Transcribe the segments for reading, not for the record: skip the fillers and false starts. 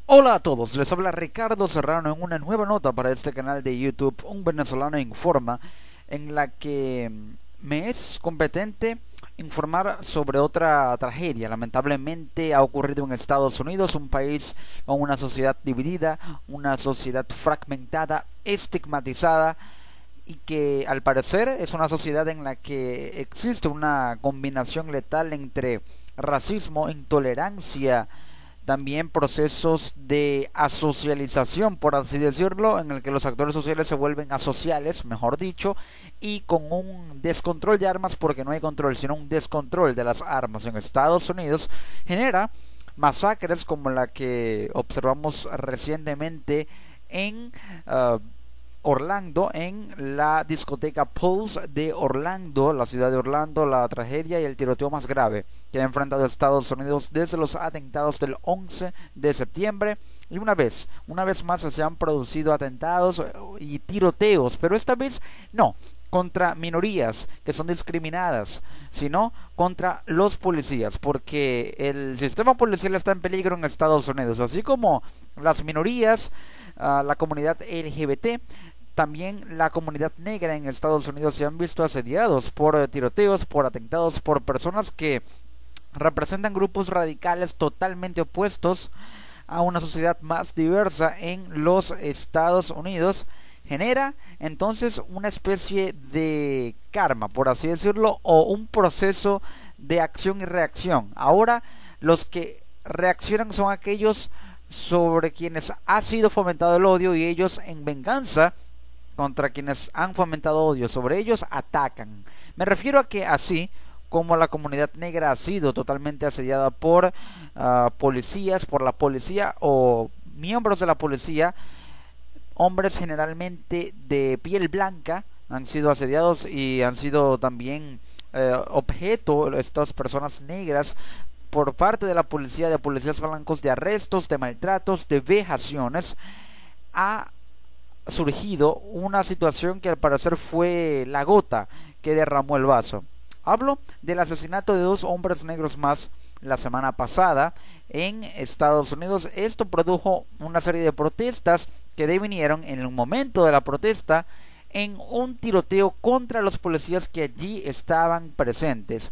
Hola a todos, les habla Ricardo Serrano en una nueva nota para este canal de YouTube, Un Venezolano Informa, en la que me es competente informar sobre otra tragedia. Lamentablemente ha ocurrido en Estados Unidos, un país con una sociedad dividida, una sociedad fragmentada, estigmatizada, y que al parecer es una sociedad en la que existe una combinación letal entre racismo, intolerancia, también procesos de asocialización, por así decirlo, en el que los actores sociales se vuelven asociales, mejor dicho, y con un descontrol de armas, porque no hay control, sino un descontrol de las armas en Estados Unidos, genera masacres como la que observamos recientemente en Orlando, en la discoteca Pulse de Orlando, la ciudad de Orlando, la tragedia y el tiroteo más grave que ha enfrentado Estados Unidos desde los atentados del 11 de septiembre. Y una vez más se han producido atentados y tiroteos, pero esta vez no contra minorías que son discriminadas, sino contra los policías, porque el sistema policial está en peligro en Estados Unidos, así como las minorías, la comunidad LGBT. También la comunidad negra en Estados Unidos se han visto asediados por tiroteos, por atentados, por personas que representan grupos radicales totalmente opuestos a una sociedad más diversa en los Estados Unidos. Genera entonces una especie de karma, por así decirlo, o un proceso de acción y reacción. Ahora los que reaccionan son aquellos sobre quienes ha sido fomentado el odio, y ellos, en venganza contra quienes han fomentado odio sobre ellos, atacan. Me refiero a que así como la comunidad negra ha sido totalmente asediada por policías, por la policía o miembros de la policía, hombres generalmente de piel blanca han sido asediados y han sido también objeto, estas personas negras, por parte de la policía, de policías blancos, de arrestos, de maltratos, de vejaciones. Ha surgido una situación que al parecer fue la gota que derramó el vaso. Hablo del asesinato de 2 hombres negros más la semana pasada en Estados Unidos. Esto produjo una serie de protestas que devinieron en el momento de la protesta en un tiroteo contra los policías que allí estaban presentes.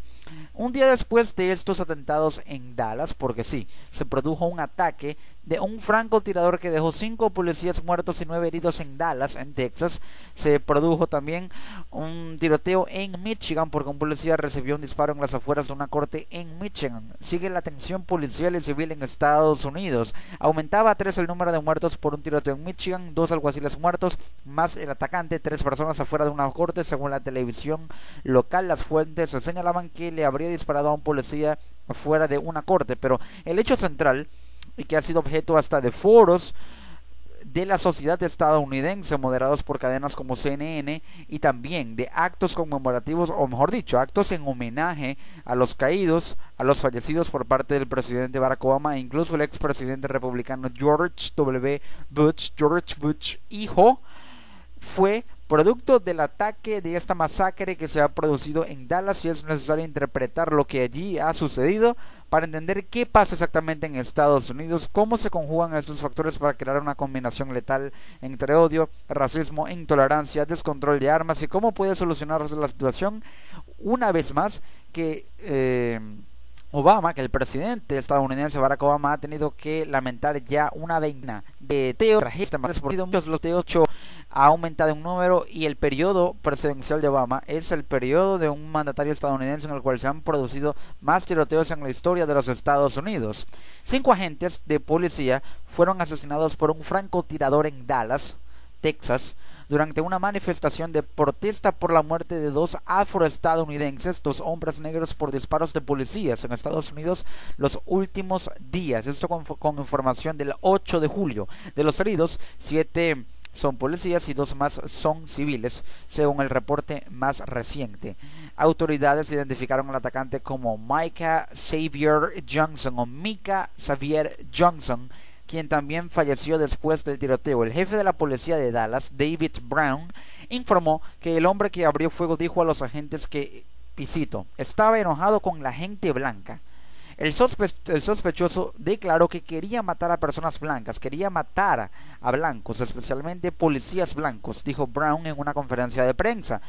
Un día después de estos atentados en Dallas, porque sí, se produjo un ataque de un francotirador que dejó 5 policías muertos y 9 heridos en Dallas, en Texas. Se produjo también un tiroteo en Michigan porque un policía recibió un disparo en las afueras de una corte en Michigan. Sigue la tensión policial y civil en Estados Unidos. Aumentaba a 3 el número de muertos por un tiroteo en Michigan, 2 alguaciles muertos, más el atacante, 3 personas afuera de una corte. Según la televisión local, las fuentes señalaban que le habría disparado a un policía fuera de una corte, pero el hecho central, y que ha sido objeto hasta de foros de la sociedad estadounidense moderados por cadenas como CNN, y también de actos conmemorativos, o mejor dicho, actos en homenaje a los caídos, a los fallecidos por parte del presidente Barack Obama e incluso el expresidente republicano George Bush hijo, fue producto del ataque, de esta masacre que se ha producido en Dallas. Y es necesario interpretar lo que allí ha sucedido para entender qué pasa exactamente en Estados Unidos, cómo se conjugan estos factores para crear una combinación letal entre odio, racismo, intolerancia, descontrol de armas, y cómo puede solucionarse la situación una vez más que Obama, que el presidente estadounidense Barack Obama ha tenido que lamentar ya una veintena de teos tragistas. Muchos de los teos ha aumentado en número, y el periodo presidencial de Obama es el periodo de un mandatario estadounidense en el cual se han producido más tiroteos en la historia de los Estados Unidos. 5 agentes de policía fueron asesinados por un francotirador en Dallas, Texas, durante una manifestación de protesta por la muerte de 2 afroestadounidenses, 2 hombres negros, por disparos de policías en Estados Unidos los últimos días. Esto con información del 8 de julio. De los heridos, 7 son policías y 2 más son civiles, según el reporte más reciente. Autoridades identificaron al atacante como Micah Xavier Johnson, o Micah Xavier Johnson, quien también falleció después del tiroteo. El jefe de la policía de Dallas, David Brown, informó que el hombre que abrió fuego dijo a los agentes que, y cito, estaba enojado con la gente blanca. El sospechoso declaró que quería matar a personas blancas, quería matar a blancos, especialmente policías blancos, dijo Brown en una conferencia de prensa.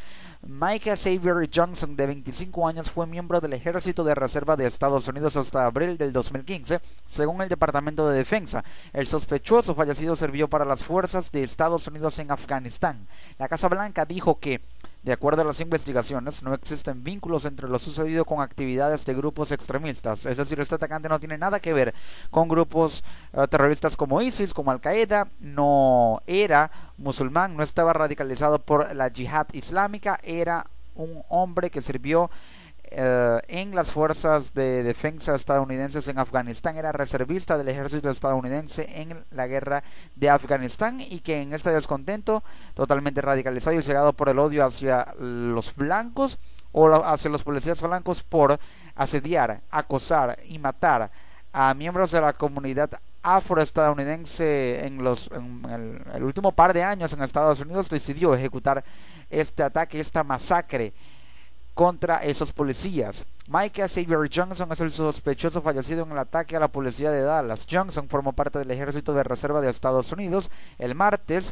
Micah Xavier Johnson, de 25 años, fue miembro del Ejército de Reserva de Estados Unidos hasta abril del 2015, según el Departamento de Defensa. El sospechoso fallecido sirvió para las fuerzas de Estados Unidos en Afganistán. La Casa Blanca dijo que, de acuerdo a las investigaciones, no existen vínculos entre lo sucedido con actividades de grupos extremistas. Es decir, este atacante no tiene nada que ver con grupos terroristas como ISIS, como Al-Qaeda, no era musulmán, no estaba radicalizado por la yihad islámica, era un hombre que sirvió en las fuerzas de defensa estadounidenses en Afganistán, era reservista del ejército estadounidense en la guerra de Afganistán, y que en este descontento totalmente radicalizado y cegado por el odio hacia los blancos o hacia los policías blancos por asediar, acosar y matar a miembros de la comunidad afroestadounidense en el último par de años en Estados Unidos, decidió ejecutar este ataque, esta masacre contra esos policías. Micah Xavier Johnson es el sospechoso fallecido en el ataque a la policía de Dallas. Johnson formó parte del Ejército de Reserva de Estados Unidos. El martes,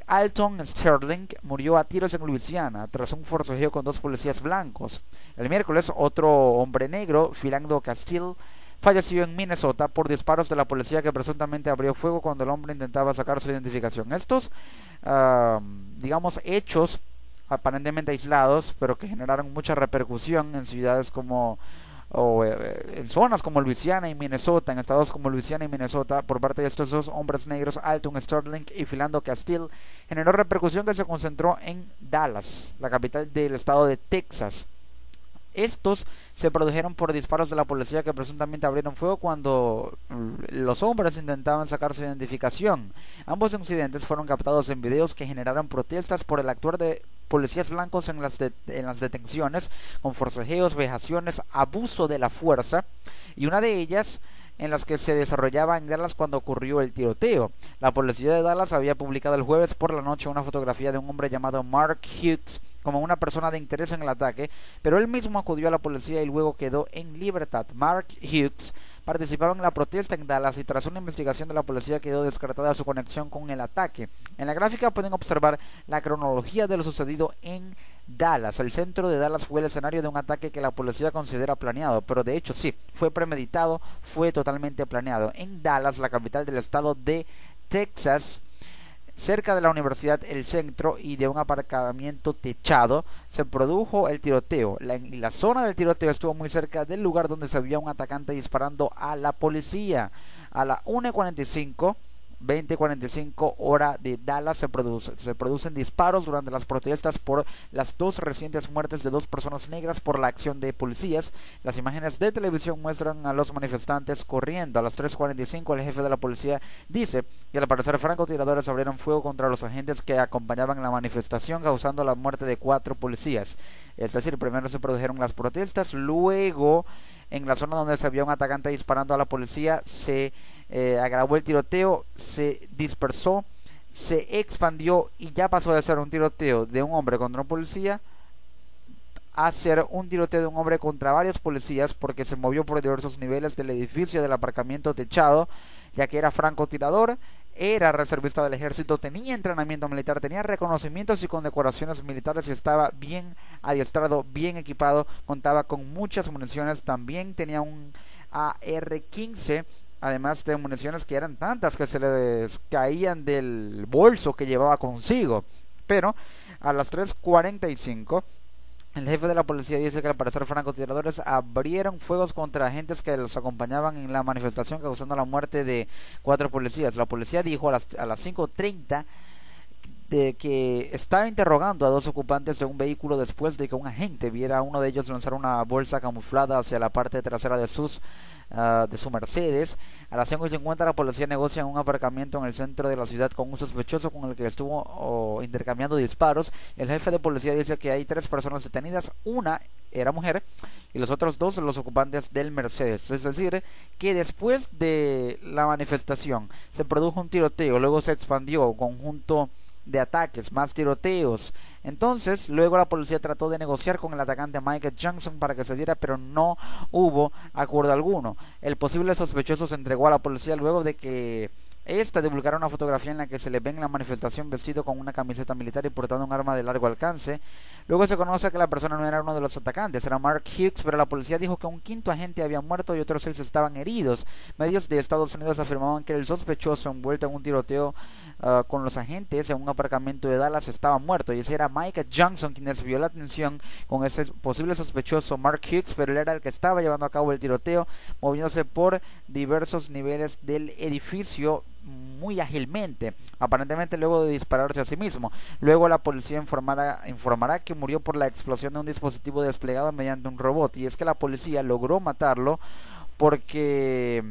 Alton Sterling murió a tiros en Luisiana tras un forcejeo con dos policías blancos. El miércoles, otro hombre negro, Philando Castile, falleció en Minnesota por disparos de la policía que presuntamente abrió fuego cuando el hombre intentaba sacar su identificación. Estos, hechos aparentemente aislados, pero que generaron mucha repercusión en ciudades en zonas como Luisiana y Minnesota, en estados como Luisiana y Minnesota, por parte de estos dos hombres negros, Alton Sterling y Philando Castile, generó repercusión que se concentró en Dallas, la capital del estado de Texas. Estos se produjeron por disparos de la policía que presuntamente abrieron fuego cuando los hombres intentaban sacar su identificación. Ambos incidentes fueron captados en videos que generaron protestas por el actuar de policías blancos en las detenciones, con forcejeos, vejaciones, abuso de la fuerza, y una de ellas en las que se desarrollaba en Dallas cuando ocurrió el tiroteo. La policía de Dallas había publicado el jueves por la noche una fotografía de un hombre llamado Mark Hughes como una persona de interés en el ataque, pero él mismo acudió a la policía y luego quedó en libertad. Mark Hughes participaba en la protesta en Dallas y tras una investigación de la policía quedó descartada su conexión con el ataque. En la gráfica pueden observar la cronología de lo sucedido en Dallas. El centro de Dallas fue el escenario de un ataque que la policía considera planeado, pero de hecho sí, fue premeditado, fue totalmente planeado. En Dallas, la capital del estado de Texas, cerca de la Universidad El Centro y de un aparcamiento techado, se produjo el tiroteo. La zona del tiroteo estuvo muy cerca del lugar donde se vio un atacante disparando a la policía. A la 1:45 20:45 hora de Dallas se producen disparos durante las protestas por las dos recientes muertes de dos personas negras por la acción de policías. Las imágenes de televisión muestran a los manifestantes corriendo. A las 3:45 el jefe de la policía dice que al parecer francotiradores abrieron fuego contra los agentes que acompañaban la manifestación, causando la muerte de 4 policías. Es decir, primero se produjeron las protestas, luego en la zona donde se vio un atacante disparando a la policía se agravó el tiroteo, se dispersó, se expandió y ya pasó de ser un tiroteo de un hombre contra un policía a ser un tiroteo de un hombre contra varios policías, porque se movió por diversos niveles del edificio del aparcamiento techado, ya que era francotirador, era reservista del ejército, tenía entrenamiento militar, tenía reconocimientos y condecoraciones militares y estaba bien adiestrado, bien equipado, contaba con muchas municiones, también tenía un AR-15, además de municiones que eran tantas que se les caían del bolso que llevaba consigo. Pero a las 3:45 el jefe de la policía dice que al parecer francotiradores abrieron fuegos contra agentes que los acompañaban en la manifestación, causando la muerte de 4 policías. La policía dijo a las 5:30 de que estaba interrogando a 2 ocupantes de un vehículo después de que un agente viera a uno de ellos lanzar una bolsa camuflada hacia la parte trasera de su Mercedes. A las 5:50 la policía negocia en un aparcamiento en el centro de la ciudad con un sospechoso con el que estuvo intercambiando disparos. El jefe de policía dice que hay 3 personas detenidas, una era mujer y los otros 2 los ocupantes del Mercedes. Es decir, que después de la manifestación se produjo un tiroteo, luego se expandió conjunto de ataques, más tiroteos. Entonces, luego la policía trató de negociar con el atacante Michael Johnson para que se diera, pero no hubo acuerdo alguno. El posible sospechoso se entregó a la policía luego de que esta divulgara una fotografía en la que se le ve en la manifestación vestido con una camiseta militar y portando un arma de largo alcance. Luego se conoce que la persona no era uno de los atacantes, era Mark Hughes, pero la policía dijo que un quinto agente había muerto y otros 6 estaban heridos. Medios de Estados Unidos afirmaban que el sospechoso envuelto en un tiroteo con los agentes en un aparcamiento de Dallas estaba muerto, y ese era Mike Johnson quien desvió la atención con ese posible sospechoso Mark Hughes, pero él era el que estaba llevando a cabo el tiroteo, moviéndose por diversos niveles del edificio muy ágilmente, aparentemente luego de dispararse a sí mismo. Luego la policía informará que murió por la explosión de un dispositivo desplegado mediante un robot, y es que la policía logró matarlo porque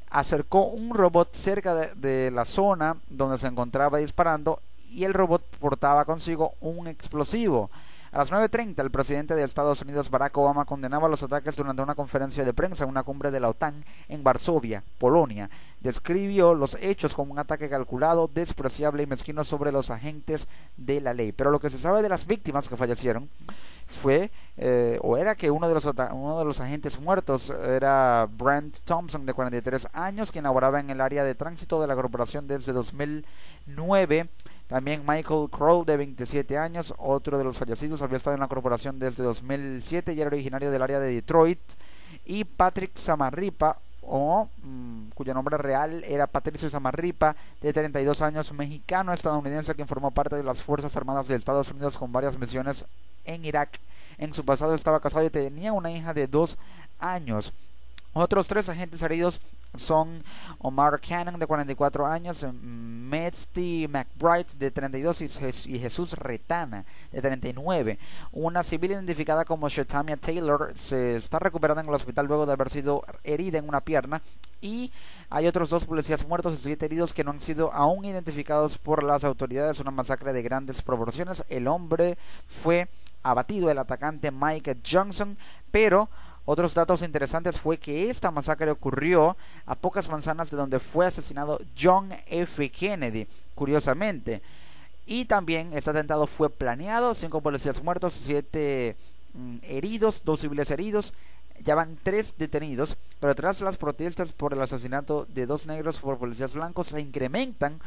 acercó un robot cerca de la zona donde se encontraba disparando, y el robot portaba consigo un explosivo. A las 9:30, el presidente de Estados Unidos, Barack Obama, condenaba los ataques durante una conferencia de prensa en una cumbre de la OTAN en Varsovia, Polonia. Describió los hechos como un ataque calculado, despreciable y mezquino sobre los agentes de la ley. Pero lo que se sabe de las víctimas que fallecieron fue, era que uno de los agentes muertos era Brent Thompson, de 43 años, quien laboraba en el área de tránsito de la corporación desde 2009. También Michael Crow, de 27 años, otro de los fallecidos, había estado en la corporación desde 2007 y era originario del área de Detroit. Y Patrick Samarripa, cuyo nombre real era Patricio Samarripa, de 32 años, mexicano-estadounidense, quien formó parte de las Fuerzas Armadas de Estados Unidos con varias misiones en Irak. En su pasado estaba casado y tenía una hija de 2 años. Otros 3 agentes heridos son Omar Cannon, de 44 años, Misty McBride, de 32, y Jesús Retana, de 39. Una civil identificada como Shetamia Taylor se está recuperando en el hospital luego de haber sido herida en una pierna, y hay otros 2 policías muertos y 7 heridos que no han sido aún identificados por las autoridades. Una masacre de grandes proporciones. El hombre fue abatido, el atacante Mike Johnson, pero otros datos interesantes fue que esta masacre ocurrió a pocas manzanas de donde fue asesinado John F. Kennedy, curiosamente. Y también este atentado fue planeado, 5 policías muertos, 7 heridos, 2 civiles heridos. Ya van 3 detenidos, pero tras las protestas por el asesinato de 2 negros por policías blancos se incrementan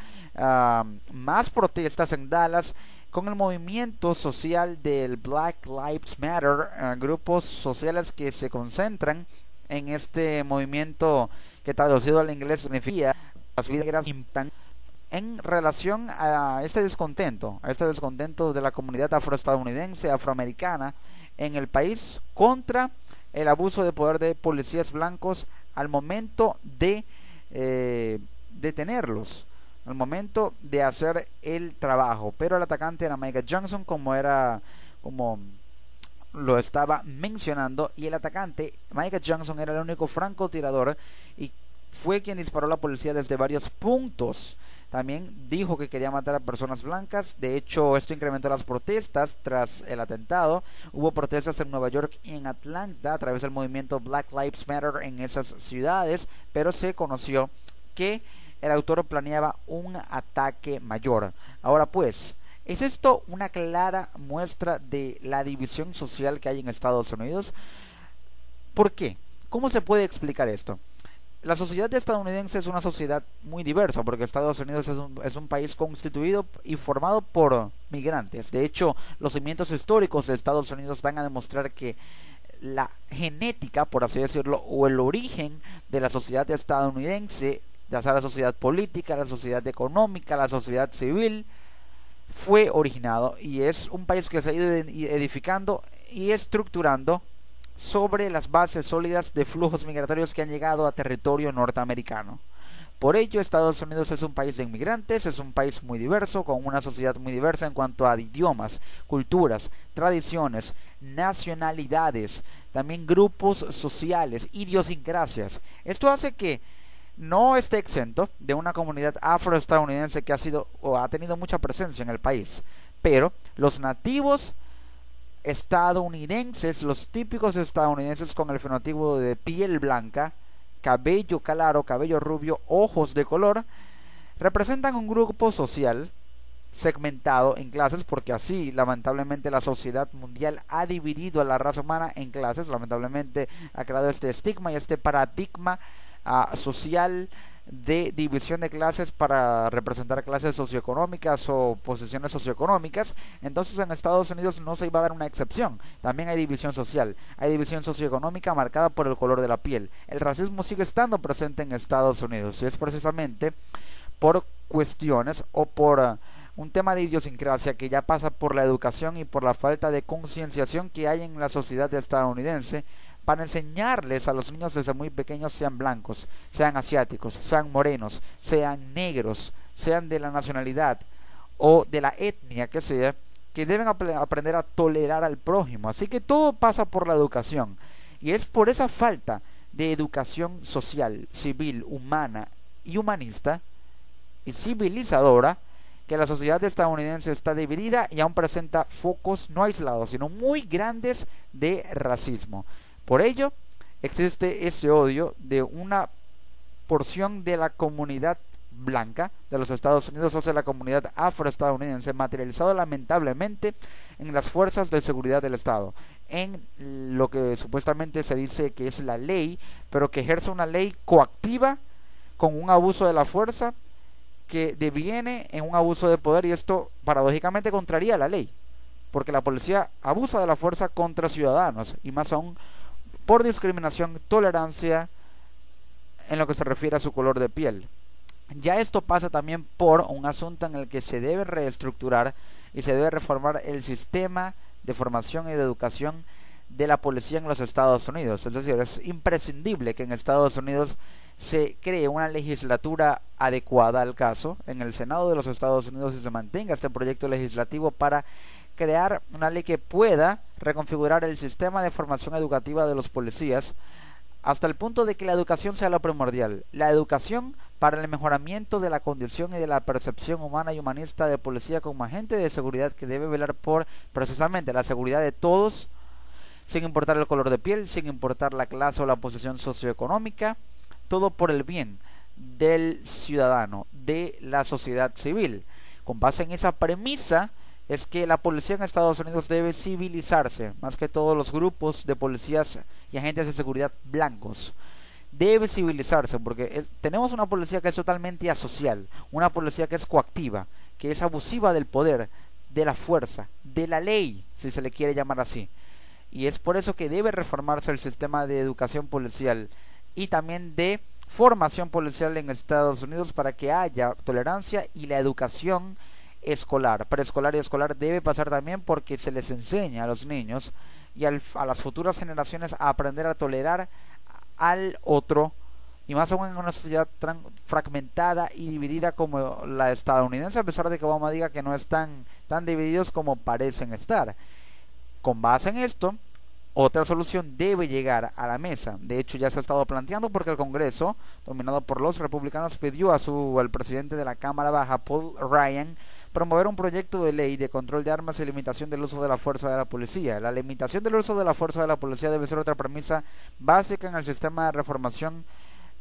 más protestas en Dallas con el movimiento social del Black Lives Matter, grupos sociales que se concentran en este movimiento que traducido al inglés significa las vidas impactan en relación a este descontento de la comunidad afroestadounidense, afroamericana en el país contra el abuso de poder de policías blancos al momento de detenerlos, al momento de hacer el trabajo. Pero el atacante era Michael Johnson, como lo estaba mencionando, y el atacante Michael Johnson era el único francotirador y fue quien disparó a la policía desde varios puntos. También dijo que quería matar a personas blancas. De hecho, esto incrementó las protestas tras el atentado. Hubo protestas en Nueva York y en Atlanta a través del movimiento Black Lives Matter en esas ciudades, pero se conoció que el autor planeaba un ataque mayor. Ahora pues, ¿es esto una clara muestra de la división social que hay en Estados Unidos? ¿Por qué? ¿Cómo se puede explicar esto? La sociedad estadounidense es una sociedad muy diversa, porque Estados Unidos es un país constituido y formado por migrantes. De hecho, los cimientos históricos de Estados Unidos dan a demostrar que la genética, por así decirlo, o el origen de la sociedad estadounidense, ya sea la sociedad política, la sociedad económica, la sociedad civil, fue originado, y es un país que se ha ido edificando y estructurando sobre las bases sólidas de flujos migratorios que han llegado a territorio norteamericano. Por ello, Estados Unidos es un país de inmigrantes, es un país muy diverso, con una sociedad muy diversa en cuanto a idiomas, culturas, tradiciones, nacionalidades, también grupos sociales, idiosincrasias. Esto hace que no esté exento de una comunidad afroestadounidense que ha sido o ha tenido mucha presencia en el país, pero los nativos estadounidenses, los típicos estadounidenses con el fenotipo de piel blanca, cabello claro, cabello rubio, ojos de color, representan un grupo social segmentado en clases, porque así lamentablemente la sociedad mundial ha dividido a la raza humana en clases. Lamentablemente ha creado este estigma y este paradigma social de división de clases para representar clases socioeconómicas o posiciones socioeconómicas. Entonces en Estados Unidos no se iba a dar una excepción. También hay división social, hay división socioeconómica marcada por el color de la piel. El racismo sigue estando presente en Estados Unidos, y es precisamente por cuestiones o por un tema de idiosincrasia que ya pasa por la educación y por la falta de concienciación que hay en la sociedad estadounidense para enseñarles a los niños desde muy pequeños, sean blancos, sean asiáticos, sean morenos, sean negros, sean de la nacionalidad o de la etnia que sea, que deben aprender a tolerar al prójimo. Así que todo pasa por la educación, y es por esa falta de educación social, civil, humana y humanista y civilizadora que la sociedad estadounidense está dividida y aún presenta focos no aislados, sino muy grandes de racismo. Por ello, existe ese odio de una porción de la comunidad blanca de los Estados Unidos hacia la comunidad afroestadounidense, materializado lamentablemente en las fuerzas de seguridad del Estado, en lo que supuestamente se dice que es la ley, pero que ejerce una ley coactiva con un abuso de la fuerza que deviene en un abuso de poder, y esto paradójicamente contraría la ley, porque la policía abusa de la fuerza contra ciudadanos, y más aún por discriminación, tolerancia en lo que se refiere a su color de piel. Ya esto pasa también por un asunto en el que se debe reestructurar y se debe reformar el sistema de formación y de educación de la policía en los Estados Unidos. Es decir, es imprescindible que en Estados Unidos se cree una legislatura adecuada al caso en el Senado de los Estados Unidos, y se mantenga este proyecto legislativo para crear una ley que pueda reconfigurar el sistema de formación educativa de los policías hasta el punto de que la educación sea lo primordial. La educación para el mejoramiento de la condición y de la percepción humana y humanista de policía como agente de seguridad que debe velar por precisamente la seguridad de todos, sin importar el color de piel, sin importar la clase o la posición socioeconómica, todo por el bien del ciudadano, de la sociedad civil. Con base en esa premisa es que la policía en Estados Unidos debe civilizarse, más que todos los grupos de policías y agentes de seguridad blancos. Debe civilizarse porque tenemos una policía que es totalmente asocial, una policía que es coactiva, que es abusiva del poder, de la fuerza, de la ley, si se le quiere llamar así. Y es por eso que debe reformarse el sistema de educación policial y también de formación policial en Estados Unidos para que haya tolerancia, y la educación escolar, preescolar y escolar debe pasar también porque se les enseña a los niños y a las futuras generaciones a aprender a tolerar al otro, y más aún en una sociedad fragmentada y dividida como la estadounidense, a pesar de que Obama diga que no están tan divididos como parecen estar. Con base en esto, otra solución debe llegar a la mesa. De hecho, ya se ha estado planteando porque el Congreso, dominado por los republicanos, pidió al presidente de la Cámara Baja, Paul Ryan, promover un proyecto de ley de control de armas y limitación del uso de la fuerza de la policía. La limitación del uso de la fuerza de la policía debe ser otra premisa básica en el sistema de reformación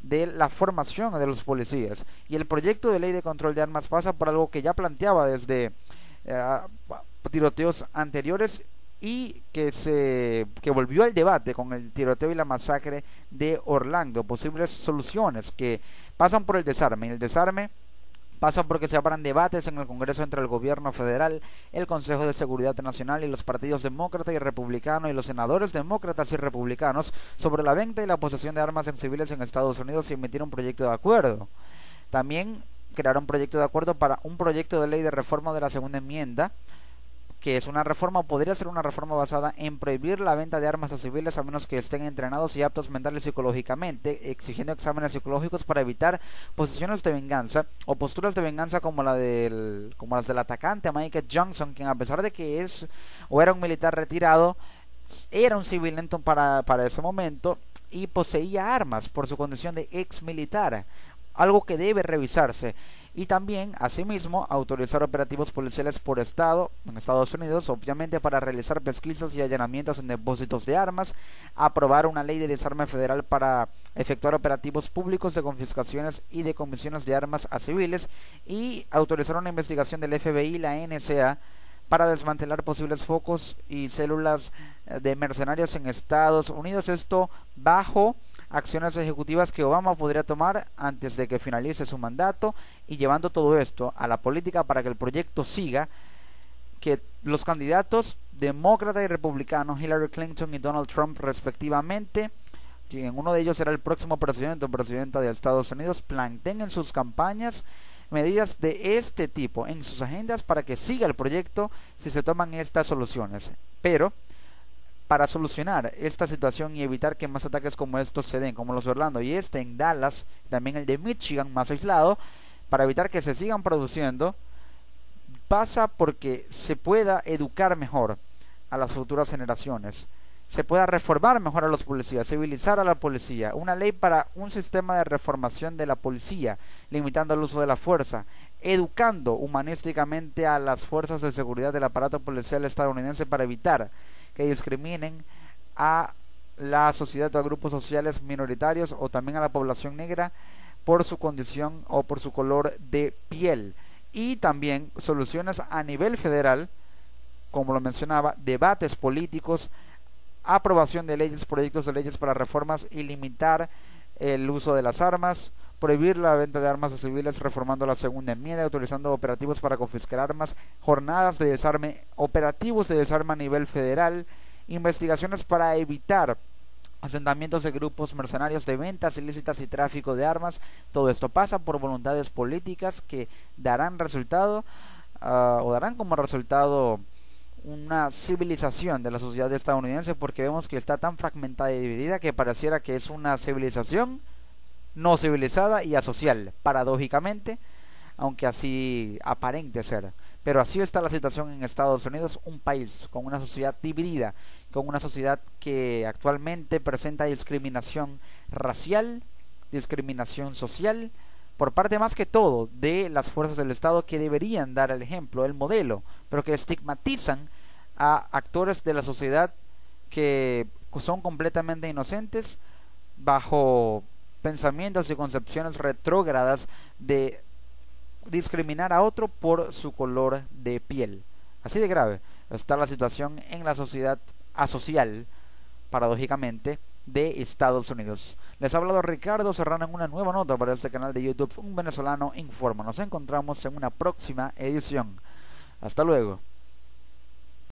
de la formación de los policías. Y el proyecto de ley de control de armas pasa por algo que ya planteaba desde tiroteos anteriores, y que volvió al debate con el tiroteo y la masacre de Orlando. Posibles soluciones que pasan por el desarme, y el desarme pasa porque se abran debates en el Congreso entre el gobierno federal, el Consejo de Seguridad Nacional y los partidos demócrata y republicano, y los senadores demócratas y republicanos sobre la venta y la posesión de armas en civiles en Estados Unidos, y emitir un proyecto de acuerdo. También crear un proyecto de acuerdo para un proyecto de ley de reforma de la segunda enmienda, que es una reforma, podría ser una reforma basada en prohibir la venta de armas a civiles a menos que estén entrenados y aptos mental y psicológicamente, exigiendo exámenes psicológicos para evitar posiciones de venganza o posturas de venganza como las del atacante Michael Johnson, quien a pesar de que era un militar retirado, era un civilento para ese momento y poseía armas por su condición de ex militar. algo que debe revisarse. Y también, asimismo, autorizar operativos policiales por estado en Estados Unidos, obviamente para realizar pesquisas y allanamientos en depósitos de armas, aprobar una ley de desarme federal para efectuar operativos públicos de confiscaciones y decomisiones de armas a civiles, y autorizar una investigación del FBI y la NSA para desmantelar posibles focos y células de mercenarios en Estados Unidos. Esto bajo acciones ejecutivas que Obama podría tomar antes de que finalice su mandato, y llevando todo esto a la política para que el proyecto siga, que los candidatos demócrata y republicano, Hillary Clinton y Donald Trump respectivamente, quien uno de ellos será el próximo presidente o presidenta de Estados Unidos, planteen en sus campañas medidas de este tipo en sus agendas para que siga el proyecto si se toman estas soluciones. Pero para solucionar esta situación y evitar que más ataques como estos se den, como los de Orlando y este en Dallas, también el de Michigan más aislado, para evitar que se sigan produciendo, pasa porque se pueda educar mejor a las futuras generaciones, se pueda reformar mejor a los policías, civilizar a la policía, una ley para un sistema de reformación de la policía, limitando el uso de la fuerza, educando humanísticamente a las fuerzas de seguridad del aparato policial estadounidense para evitar que discriminen a la sociedad o a grupos sociales minoritarios o también a la población negra por su condición o por su color de piel. Y también soluciones a nivel federal, como lo mencionaba, debates políticos, aprobación de leyes, proyectos de leyes para reformas y limitar el uso de las armas, prohibir la venta de armas a civiles reformando la segunda enmienda, autorizando operativos para confiscar armas, jornadas de desarme, operativos de desarme a nivel federal, investigaciones para evitar asentamientos de grupos mercenarios de ventas ilícitas y tráfico de armas. Todo esto pasa por voluntades políticas que darán resultado o darán como resultado una civilización de la sociedad estadounidense, porque vemos que está tan fragmentada y dividida que pareciera que es una civilización no civilizada y asocial, paradójicamente, aunque así aparente ser. Pero así está la situación en Estados Unidos, un país con una sociedad dividida, con una sociedad que actualmente presenta discriminación racial, discriminación social, por parte más que todo de las fuerzas del Estado, que deberían dar el ejemplo, el modelo, pero que estigmatizan a actores de la sociedad que son completamente inocentes bajo pensamientos y concepciones retrógradas de discriminar a otro por su color de piel. Así de grave está la situación en la sociedad asocial, paradójicamente, de Estados Unidos. Les ha hablado Ricardo Serrano en una nueva nota para este canal de YouTube, Un Venezolano Informa. Nos encontramos en una próxima edición. Hasta luego.